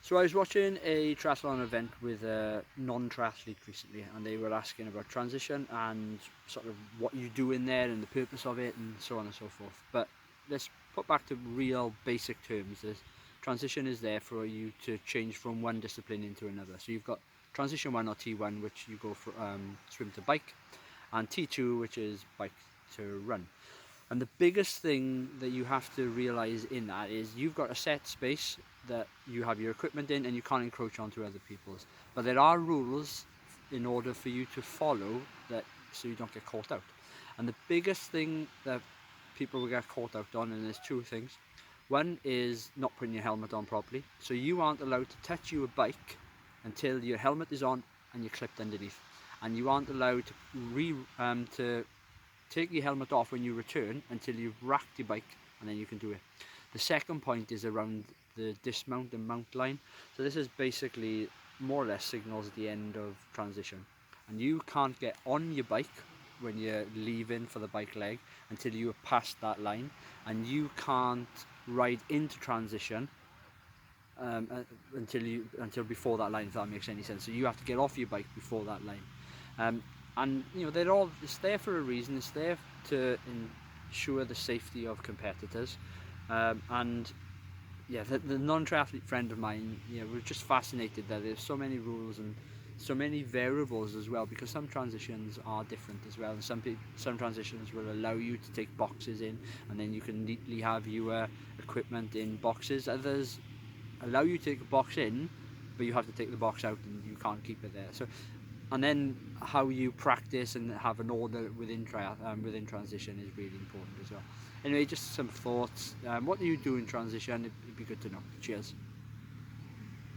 So I was watching a triathlon event with a non-triathlete recently, and they were asking about transition and sort of what you do in there and the purpose of it and so on and so forth. But let's put back to real basic terms. Transition is there for you to change from one discipline into another. So you've got transition 1 or T1, which you go for swim to bike, and T2, which is bike to run. And the biggest thing that you have to realize in that is you've got a set space that you have your equipment in, and you can't encroach onto other people's. But there are rules in order for you to follow that, so you don't get caught out. And the biggest thing that people will get caught out on, and there's two things. One is not putting your helmet on properly. So you aren't allowed to touch your bike until your helmet is on and you're clipped underneath. And you aren't allowed to take your helmet off when you return until you've racked your bike, and then you can do it. The second point is around the dismount and mount line. So this is basically more or less signals the end of transition. And you can't get on your bike when you're leaving for the bike leg until you are past that line. And you can't ride into transition until before that line, if that makes any sense. So you have to get off your bike before that line. And it's there for a reason. It's there to ensure the safety of competitors. And yeah, the non-triathlete friend of mine, was just fascinated that there's so many rules and so many variables as well, because some transitions are different as well, and some transitions will allow you to take boxes in, and then you can neatly have your equipment in boxes. Others allow you to take a box in, but you have to take the box out and you can't keep it there. So, and then how you practice and have an order within transition is really important as well. Anyway, just some thoughts. What do you do in transition? It'd be good to know. Cheers.